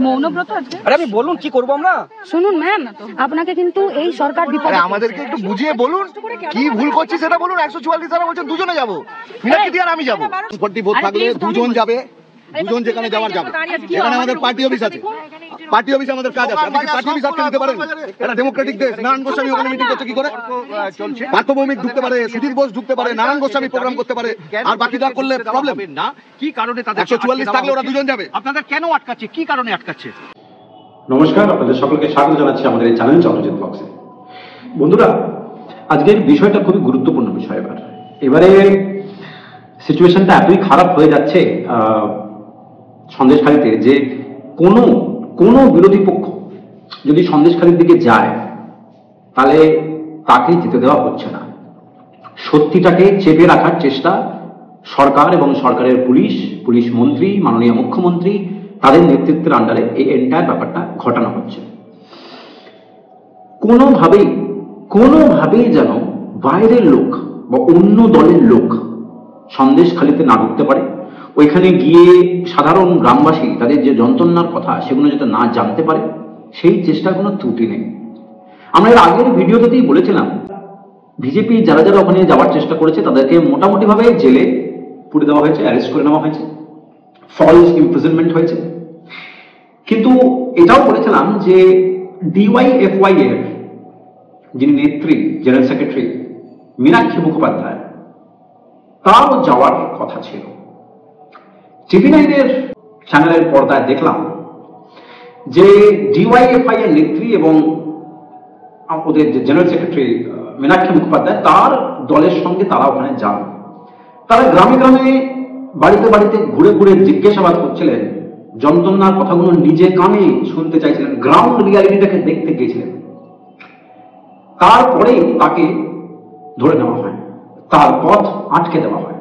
মৌনব্রত আজকে। আরে আমি বলুন কি করবো আমরা? শুনুন ম্যাম, আপনাকে কিন্তু এই সরকার বিপদে, আমাদেরকে একটু বুঝিয়ে বলুন কি ভুল করছি সেটা বলুন। 144 ধারা বলছেন দুজনে যাবো, মিনাক্ষী আর আমি যাবো। 40 ভোট থাকলে দুজন যাবে, দুজন যেখানে যাওয়ার যাবে। এখানে আমাদের পার্টি অফিস আছে, পার্টি অফিসে আমাদের কাজ আছে। আপনি কি পার্টি অফিস আটকে দিতে পারেন? এটা ডেমোক্রেটিক দেশ। নারায়ণ গোস্বামী ওখানে মিটিং করছে কি করে? পার্থ ভৌমিক ঢুকতে পারে, সুধীর বোস ঢুকতে পারে, নারায়ণ গোস্বামী প্রোগ্রাম করতে পারে, আর বাকিটা করলে প্রবলেম না। কি কারণে তাদের 144 থাকলে ওরা দুজন যাবে? আপনাদের কেন আটকাচ্ছে? কি কারণে আটকাচ্ছে? নমস্কার, আপনাদের সকলকে স্বাগত জানাচ্ছি আমাদের এই চ্যানেল চন্দ্রজিৎ ব্লগসে। বন্ধুরা, আজকের বিষয়টা খুবই গুরুত্বপূর্ণ বিষয়। এবারে সিচুয়েশনটা এতই খারাপ হয়ে যাচ্ছে সন্দেশখালীতে যে কোনো বিরোধী পক্ষ যদি সন্দেশখালীর দিকে যায় তাহলে তাকে যেতে দেওয়া হচ্ছে না। সত্যিটাকে চেপে রাখার চেষ্টা সরকার এবং সরকারের পুলিশ মন্ত্রী, মাননীয় মুখ্যমন্ত্রী, তাদের নেতৃত্বের আন্ডারে এই এন্টায়ার ব্যাপারটা ঘটানো হচ্ছে। কোনোভাবেই যেন বাইরের লোক বা অন্য দলের লোক সন্দেশখালীতে না ঢুকতে পারে, ওইখানে গিয়ে সাধারণ গ্রামবাসী তাদের যে যন্ত্রণার কথা সেগুলো যাতে না জানতে পারে, সেই চেষ্টার কোনো ত্রুটি নেই। আমরা এর আগের ভিডিওতেই বলেছিলাম বিজেপি যারা ওখানে যাওয়ার চেষ্টা করেছে তাদেরকে মোটামুটি ভাবে জেলে পুরে দেওয়া হয়েছে, অ্যারেস্ট করে নেওয়া হয়েছে, ফলস ইমপ্রিজনমেন্ট হয়েছে। কিন্তু এটাও বলেছিলাম যে ডিওয়াইএফআই এর যিনি নেত্রী, জেনারেল সেক্রেটারি মীনাক্ষী মুখোপাধ্যায়, তারও যাওয়ার কথা ছিল। টিভি9 এর চ্যানেলের পর্দায় দেখলাম যে ডিওয়াইএফআই এর নেত্রী এবং ওদের যে জেনারেল সেক্রেটারি মীনাক্ষী মুখোপাধ্যায়, তার দলের সঙ্গে তারা ওখানে যান। তারা গ্রামে গ্রামে, বাড়িতে বাড়িতে ঘুরে ঘুরে জিজ্ঞাসাবাদ করছিলেন, যন্ত্রণার কথাগুলো নিজে কানে শুনতে চাইছিলেন, গ্রাউন্ড রিয়ালিটিটাকে দেখতে গিয়েছিলেন। তারপরে তাকে ধরে নেওয়া হয়, তার পথ আটকে দেওয়া হয়।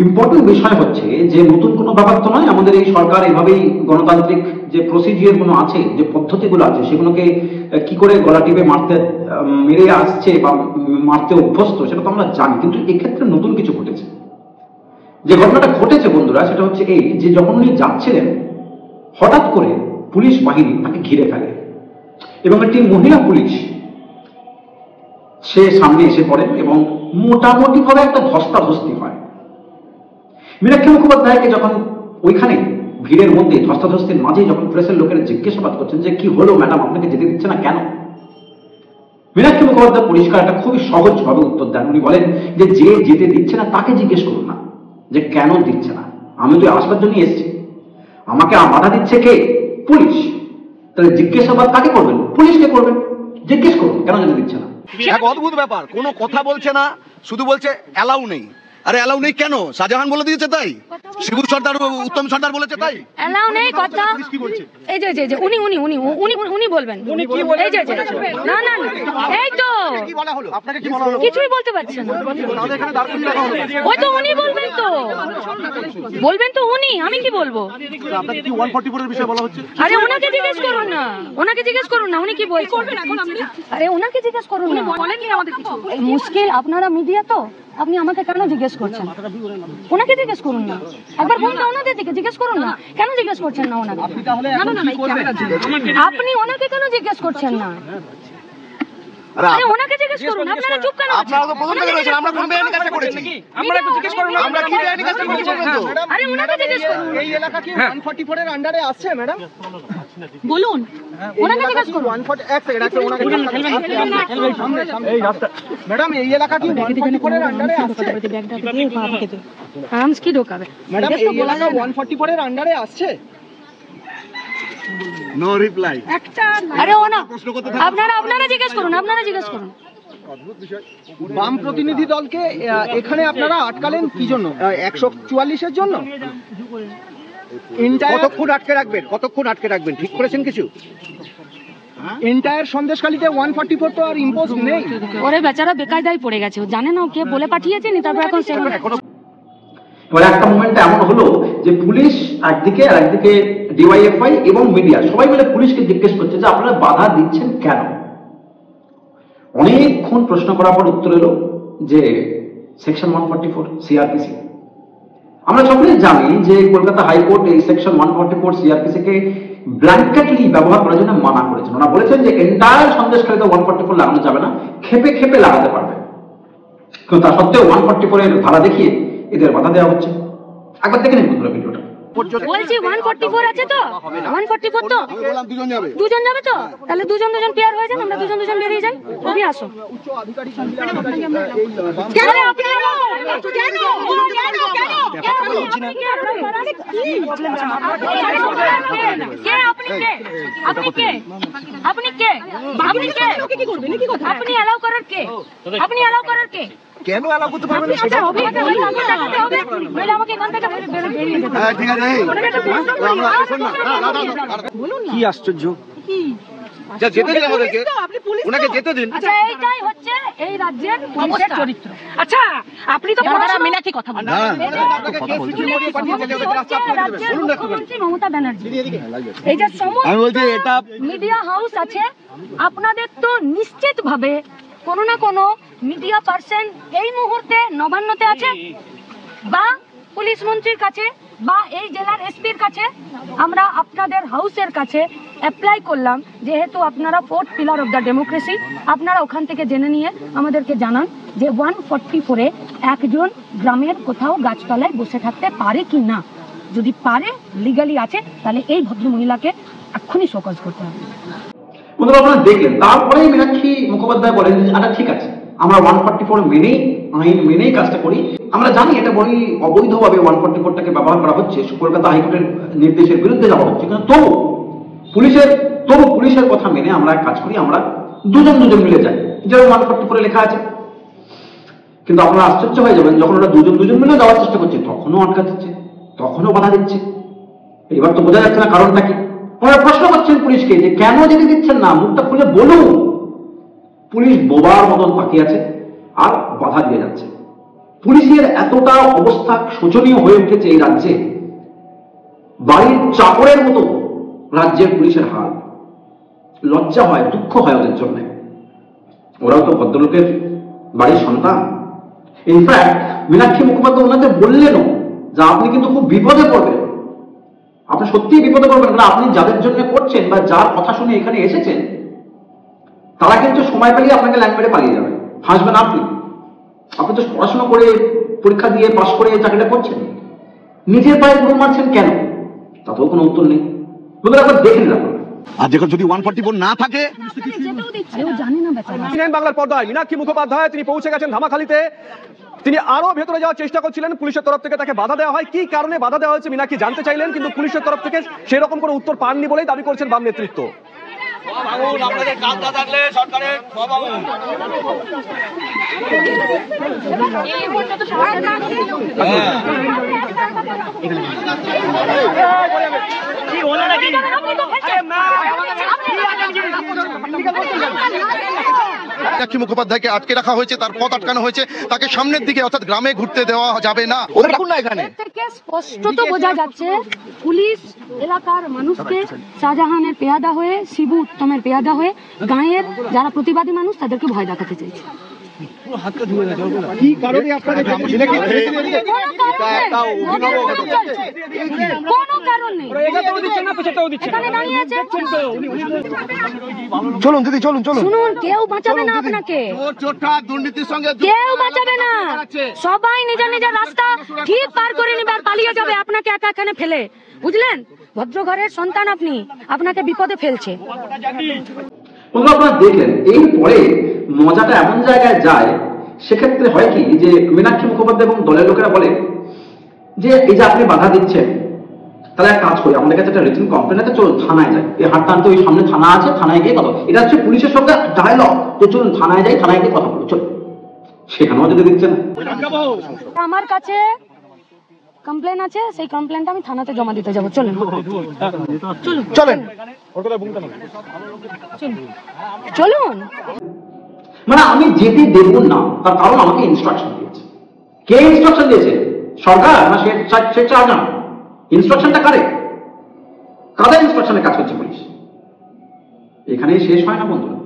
ইম্পর্টেন্ট বিষয় হচ্ছে যে নতুন কোনো ব্যাপার তো নয়। আমাদের এই সরকার এভাবেই গণতান্ত্রিক যে প্রসিডিওর গুলো আছে, যে পদ্ধতিগুলো আছে, সেগুলোকে কি করে গলা টিপে মেরে আসছে বা মারতে অভ্যস্ত সেটা তো আমরা জানি। কিন্তু এক্ষেত্রে নতুন কিছু ঘটেছে। যে ঘটনাটা ঘটেছে বন্ধুরা, সেটা হচ্ছে এই যে যখন উনি যাচ্ছিলেন হঠাৎ করে পুলিশ বাহিনী তাকে ঘিরে ফেলে এবং একটি মহিলা পুলিশ সে সামনে এসে পড়ে এবং মোটামুটি ভাবে একটা ধস্তাধস্তি হয়। মীনাক্ষী মুখোপাধ্যায়কে যখন ওইখানে ভিড়ের মধ্যে ধস্তাধস্তির মাঝে যখন প্রেসের লোকেরা জিজ্ঞাসাবাদ করছেন যে কি হলো ম্যাডাম, আপনাকে যেতে দিচ্ছে না কেন, মীনাক্ষী মুখোপাধ্যায় পরিষ্কার একটা খুবই সহজভাবে উত্তর দেন। উনি বলেন যে যেতে দিচ্ছে না তাকে জিজ্ঞেস করুন না যে কেন দিচ্ছে না। আমি তো আসবার জন্য এসেছি, আমাকে বাধা দিচ্ছে কে? পুলিশ। তাহলে জিজ্ঞাসাবাদ কাকে করবেন? পুলিশকে করবেন। জিজ্ঞেস করুন কেন যেতে দিচ্ছে না। এক অদ্ভুত ব্যাপার, কোনো কথা বলছে না, শুধু বলছে অ্যালাউ নেই। আরে অ্যালাউ নেই কেন? শাহজাহান বলে দিয়েছে তাই? শিবু সর্দার, উত্তম সর্দার বলেছে তাই? অ্যালাউ নেই কথা। এই যে উনি বলবেন। এই যে না না এই তো কি বলা হলো? আপনাকে কি বলা হলো? কিছুই বলতে পারছেন না। তাহলে এখানে দাঁড় করিয়ে রাখা হলো। ওই তো উনি বলবেন তো উনি, আমি কি বলবো? আপনাকে কি 144 এর বিষয়ে বলা হচ্ছে? আরে ওনাকে জিজ্ঞেস করুন না, উনি কি বলছেন এখন আপনি? আরে ওনাকে জিজ্ঞেস করুন না, বলেননি আমাদের কিছু। মুশকিল, আপনারা মিডিয়া তো, আপনি আমাকে কেন জিজ্ঞেস করছেন? ওনাকে জিজ্ঞেস করুন না, একবার ফোনটা ওনাদের দিকে জিজ্ঞেস করুন না, কেন জিজ্ঞেস করছেন না ওনাকে? আপনি ওনাকে কেন জিজ্ঞেস করছেন না? আরে ওনাকে জিজ্ঞেস করুন, আপনারা চুপ কেন? আপনারা তো প্রথম থেকে রয়েছেন, আমরা কোন বেআইনি কাজটা করেছি? আমরা একটু জিজ্ঞেস করুন, আমরা কি বেআইনি কাজটা করেছি বলুন তো? আরে ওনাকে জিজ্ঞেস করুন। এই এলাকা কি 144 এর আন্ডারে আসছে ম্যাডাম? বলুন, ওনাকে জিজ্ঞেস করুন। 140 এক সেকেন্ড ওনাকে এই রাস্তা ম্যাডাম, এই এলাকা কি 144 এর আন্ডারে আসছে? আরামস কি ঢোকাবে ম্যাডাম, এই এলাকা 144 এর আন্ডারে আসছে? No reply. আরে আপনারা জিজ্ঞেস করুন, বাম প্রতিনিধি দলকে এখানে আপনারা আটকালেন কি জন্য? 144 এর জন্য? কতক্ষণ আটকে রাখবেন ঠিক করেছেন কিছু? এন্টায়ার সন্দেশখালীতে 144 তো আর ইম্পোজ নেই। ওরে বেচারা বেকায়দায় পড়ে গেছে, ও জানে না কে বলে পাঠিয়েছে নি, তারপর এখন সে এবার একটা মোমেন্টে এমন হলো যে পুলিশ একদিকে আর একদিকে ডিওয়াইএফআই এবং মিডিয়া সবাই মিলে পুলিশকে জিজ্ঞেস করছে যে আপনারা বাধা দিচ্ছেন কেন। অনেকক্ষণ প্রশ্ন করার পর উত্তর এলো যে সেকশন 144 সিআরপিসি, আমরা সকলেই জানি যে কলকাতা হাইকোর্ট এই সেকশন 144 সিআরপিসি কে ব্ল্যাঙ্কেটলি ব্যবহার করার জন্য মানা করেছেন। ওরা বলেছেন যে এন্টায়ার সন্দেশখালীতে 144 লাগানো যাবে না, খেপে খেপে লাগাতে পারবে। কিন্তু তা সত্ত্বেও 144 এর ধারা দেখিয়ে এদের বাধা দেওয়া হচ্ছে। একবার দেখে নিন বন্ধুরা ভিডিওটা। বলছি 144 আছে তো, 144 তো আমি বললাম দুজন যাবে। দুজন যাবে তো, তাহলে দুজন পেয়ার হয়ে যান, আমরা দুজন বেরিয়ে যাই। তুমি আসো। উচ্চ আধিকারিক মহিলা কেন আপনি আপনি অ্যালাউ করার কে? আপনি অ্যালাউ করার কে? কেন অ্যালাউ করতে পারবেন না সেটা? আমাকে এখান থেকে বেরিয়ে যেতে হ্যাঁ ঠিক আছে, এই আমরা শোন না, কি আশ্চর্য! যা যেতে দিন আমাদেরকে, ওনাকে যেতে দিন। আচ্ছা, এইটাই হচ্ছে এই রাজ্যের পুলিশের চরিত্র। আচ্ছা, আপনি তো মীনাক্ষী কথা বলেন। রাজ্যের মুখ্যমন্ত্রী মমতা ব্যানার্জি, এই যে আমি বলছি এটা মিডিয়া হাউস আছে, আপনাদের তো নিশ্চিত ভাবে কোনো না কোনো মিডিয়া পার্সন এই মুহূর্তে নবান্নতে আছে বা পুলিশ মন্ত্রীর কাছে বা এই জেলার এসপির কাছে। আমরা আপনাদের হাউসের কাছে অ্যাপ্লাই করলাম, যেহেতু আপনারা fourth pillar of the democracy, আপনারা ওখান থেকে জেনে নিয়ে আমাদেরকে জানান যে 144-এ একজন গ্রামের কোথাও গাছতলায় বসে থাকতে পারে কি না। যদি পারে, লিগালি আছে, তাহলে এই ভদ্র মহিলাকে এক্ষুনি শোকজ করতে হবে। বন্ধুরা আপনারা দেখলেন, তারপরেই মীনাক্ষী মুখোপাধ্যায় বলেন যে আচ্ছা ঠিক আছে, আমরা 144 মেনেই, আইন মেনেই কাজটা করি। আমরা জানি এটা বড়ই অবৈধভাবে 144টাকে ব্যবহার করা হচ্ছে, কলকাতা হাইকোর্টের নির্দেশের বিরুদ্ধে যাওয়া হচ্ছে, কিন্তু তবু পুলিশের কথা মেনে আমরা কাজ করি, আমরা দুজন মিলে যাই, যেমন 144 লেখা আছে। কিন্তু আপনারা আশ্চর্য হয়ে যাবেন, যখন ওরা দুজন মিলে যাওয়ার চেষ্টা করছে তখনও আটকা দিচ্ছে, তখনও বাধা দিচ্ছে। এবার তো বোঝা যাচ্ছে না কারণটা কি। ওরা প্রশ্ন করছেন পুলিশকে যে কেন যেতে দিচ্ছেন না, মুখটা খুলে বলুন। পুলিশ বোবার মতন তাকিয়ে আছে আর বাধা দিয়ে যাচ্ছে। পুলিশের এতটা অবস্থা শোচনীয় হয়ে উঠেছে এই রাজ্যে, বাড়ির চাকরের মতো রাজ্যের পুলিশের হাল। লজ্জা হয়, দুঃখ হয় ওদের জন্য। ওরাও তো ভদ্রলোকের বাড়ির সন্তান। ইনফ্যাক্ট মীনাক্ষী মুখোপাধ্যায় ওনাকে বললেনও যে আপনি কিন্তু খুব বিপদে পড়বেন, আপনি সত্যিই বিপদে পড়বেন, কারণ আপনি যাদের জন্য করছেন বা যার কথা শুনে এখানে এসেছেন তারা কিন্তু সময় পেলে আপনাকে ল্যাং মেরে পালিয়ে যাবে, হাসবেন আপনি তো পড়াশোনা করে পরীক্ষা দিয়ে পাশ করে চাকরিটা করছেন, নিজের পায়ে গুণ মারছেন কেন? তাতেও কোনো উত্তর নেই। বন্ধুরা একবার দেখে নিন আপনারা। আর যখন যদি 144 না থাকে, বাংলার পর্দায় মীনাক্ষী মুখোপাধ্যায় তিনি পৌঁছে গেছেন ধামাখালীতে। তিনি আরো ভেতরে যাওয়ার চেষ্টা করছিলেন, পুলিশের তরফ থেকে তাকে বাধা দেওয়া হয়। কি কারণে বাধা দেওয়া হয়েছে মীনাক্ষী জানতে চাইলেন, কিন্তু পুলিশের তরফ থেকে সেরকম কোনো উত্তর পাননি বলেই দাবি করছেন বাম নেতৃত্ব। মীনাক্ষী মুখোপাধ্যায়কে আটকে রাখা হয়েছে, তার পথ আটকানো হয়েছে, তাকে সামনের দিকে অর্থাৎ গ্রামে ঘুরতে দেওয়া যাবে না। ওদের রাখুন না এখানে। থেকে স্পষ্টত বোঝা যাচ্ছে পুলিশ এলাকার মানুষকে শাহজাহানের পেয়াদা হয়ে, শিবু উত্তমের পেয়াদা হয়ে গাঁয়ের যারা প্রতিবাদী মানুষ তাদেরকে ভয় দেখাতে চাইছে। কি কারণে আপনারা কোনো কারণ নেই, এখানে দাঁড়িয়ে আছে। চলুন দিদি, চলুন। শুনুন, কেউ বাঁচাবে না আপনাকে, দুর্নীতির সঙ্গে কেউ বাঁচাবে না। সবাই নিজের রাস্তা ঠিক পার করে নেবে আর পালিয়ে যাবে আপনাকে একা এখানে ফেলে, বুঝলেন? ভদ্র ঘরের সন্তান আপনি, আপনাকে বিপদে ফেলছে। বন্ধুরা আপনারা দেখলেন, এরপরে মজাটা এমন জায়গায় যায়, সেক্ষেত্রে হয় কি যে মীনাক্ষী মুখোপাধ্যায় এবং দলের লোকেরা বলে যে এই যে আপনি বাধা দিচ্ছেন, তাহলে এক কাজ করি, আমাদের কাছে একটা রিটেন কমপ্লেন আছে, চলুন থানায় যাই। এই হাঁটতে হাঁটতে ওই সামনে থানা আছে, থানায় গিয়ে কথা, এটা হচ্ছে পুলিশের সঙ্গে ডায়লগ, যে চলুন থানায় যাই, থানায় গিয়ে কথা বলি। চলুন, সেখানেও যদি দিচ্ছেন। আমার কাছে কমপ্লেন আছে, সেই কমপ্লেনটা আমি থানাতে জমা দিতে যাবো। চলুন চলুন। মানে আমি যেতে দেব না, তার কারণ আমাকে ইনস্ট্রাকশন দিয়েছে। কে ইনস্ট্রাকশন দিয়েছে? সরকার না সে চারজন? ইনস্ট্রাকশনটা কাদের ইনস্ট্রাকশনে কাজ করছে পুলিশ? এখানে শেষ হয় না বন্ধুরা।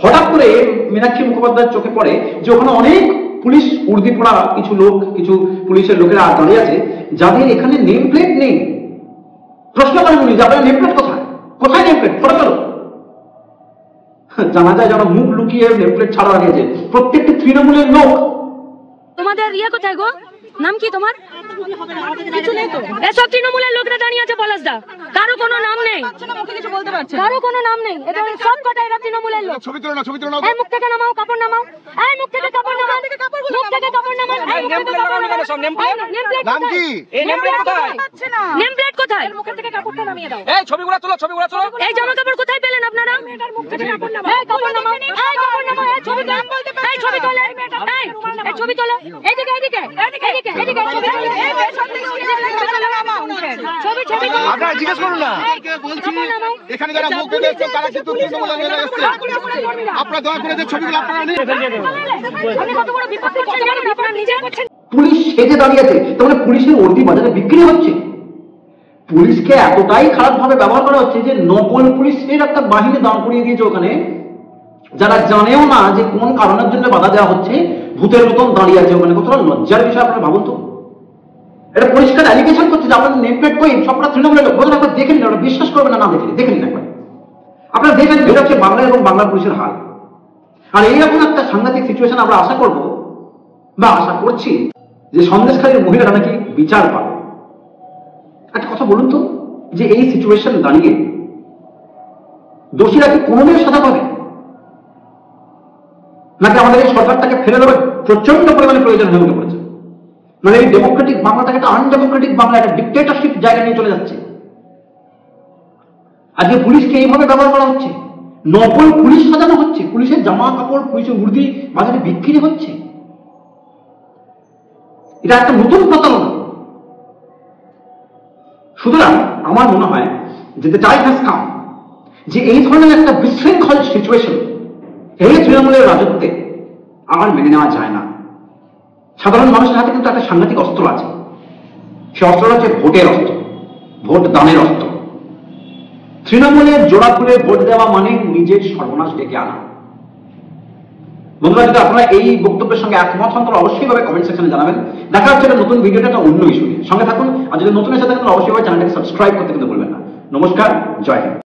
হঠাৎ করে মীনাক্ষী মুখোপাধ্যায়ের চোখে পড়ে যে ওখানে অনেক পুলিশ উর্দি পড়া কিছু লোক, কিছু পুলিশের লোকেরা দাঁড়িয়ে আছে যাদের এখানে নেম প্লেট নেই। প্রশ্ন করেন উনি যে আপনার নেম প্লেট কোথায়, কোথায় নেম প্লেট, ফটো তোলো। জানা যায় যারা মুখ লুকিয়ে নেম প্লেট ছাড়া গেছে প্রত্যেকটি তৃণমূলের লোক। তোমাদের কোথায় গো? নাম কি তোমার? এসব তৃণমূলের লোকরা দাঁড়িয়ে আছে পলাশদা, কারো কোনো নাম নেই, কারো কোনো নাম নেই, এটা সব কটা এরা তৃণমূলের লোক। ছবি তুলো না, ছবি তুলো না। এই মুখ থেকে নামাও, কাপড় নামাও, এই মুখ থেকে কাপড় নামাও, মুখ থেকে কাপড় নামাও। নেম প্লেট লাগানো কেন? সব নেম প্লেট। নাম কি? এই নেম প্লেট কোথায়? নেম প্লেট কোথায়? মুখ থেকে কাপড়টা নামিয়ে দাও। এই ছবিগুলো তোলো, ছবিগুলো তোলো। এই জামা কাপড় কোথায় পেলেন আপনারা? এই কাপড় নামাও, এই কাপড় নামাও, এই ছবি তোলো, এই ছবি তোলো, এই ছবি তোলো, এইদিকে এইদিকে এইদিকে এইদিকে ছবি তোলো, ছবি ছবি তোলো। আপনারা জিজ্ঞেস করুন না, এখানে যারা মুখ দেখে এসেছেন তারা কিন্তু তৃণমূলের নেতা এসেছেন। আপনারা দয়া করে যে ছবিগুলো আপনারা নিন। আপনি কত বড় বিপদ করছেন জানেন? আপনারা নিজে করছেন। পুলিশ সেজে দাঁড়িয়ে আছে, তাহলে পুলিশের উর্দি বাজারে বিক্রি হচ্ছে। পুলিশকে এতটাই খারাপ ভাবে ব্যবহার করা হচ্ছে যে নকল পুলিশের একটা বাহিনী দাঁড় করিয়ে দিয়েছে ওখানে, যারা জানেও না যে কোন কারণের জন্য বাধা দেওয়া হচ্ছে, ভূতের মতন দাঁড়িয়ে আছে ওখানে। কতটা লজ্জার বিষয় আপনারা ভাবুন তো। এটা পরিষ্কার অ্যালিগেশন করছে যে আপনার নেম প্লেট কই, সবটা তৃণমূলের লোক। বোধহয় আপনারা দেখে নিন, ওরা বিশ্বাস করবেন না, দেখে দেখে নিন একবার। আপনারা দেখেন এটা হচ্ছে বাংলা এবং বাংলা পুলিশের হাল। আর এইরকম একটা সাংঘাতিক সিচুয়েশন আমরা আশা করব বা আশা করছি যে সন্দেশখালীর মহিলারা নাকি বিচার পাবে। একটা কথা বলুন তো, যে এই সিচুয়েশন দাঁড়িয়ে দোষীরা কি কোনোদিন সাজা পাবে, নাকি আমাদের এই সরকারটাকে ফেলে দেওয়ার প্রচন্ড পরিমাণে প্রয়োজন হয়ে উঠে পড়েছে? মানে এই ডেমোক্রেটিক বাংলাটাকে একটা আনডেমোক্রেটিক বাংলা, একটা ডিক্টেটরশিপ জায়গা নিয়ে চলে যাচ্ছে। আজকে পুলিশকে এইভাবে ব্যবহার করা হচ্ছে, নকল পুলিশ সাজানো হচ্ছে, পুলিশের জামা কাপড়, পুলিশের উর্দি বাজারে বিক্রি হচ্ছে। এটা একটা নতুন প্রতারণা। সুতরাং আমার মনে হয় যে দ্য টাইম হ্যাজ কাম, যে এই ধরনের একটা বিশৃঙ্খল সিচুয়েশন এই তৃণমূলের রাজত্বে আর মেনে নেওয়া যায় না। সাধারণ মানুষের হাতে কিন্তু একটা সাংঘাতিক অস্ত্র আছে, সে অস্ত্রটা হচ্ছে ভোটের অস্ত্র, ভোট দানের অস্ত্র। তৃণমূলের জোড়া খুলে ভোট দেওয়া মানে নিজের সর্বনাশ ডেকে আনা। বন্ধুরা, যদি আপনারা এই বক্তব্যের সঙ্গে একমত হন তাহলে অবশ্যই ভাবে কমেন্ট সেকশনে জানাবেন। দেখা হচ্ছে নতুন ভিডিওটা একটা অন্য ইস্যু নিয়ে। সঙ্গে থাকুন, আর যদি নতুন এসে থাকেন তাহলে অবশ্যই চ্যানেলটাকে সাবস্ক্রাইব করতে কিন্তু ভুলবেন না। নমস্কার, জয় হিন্দ।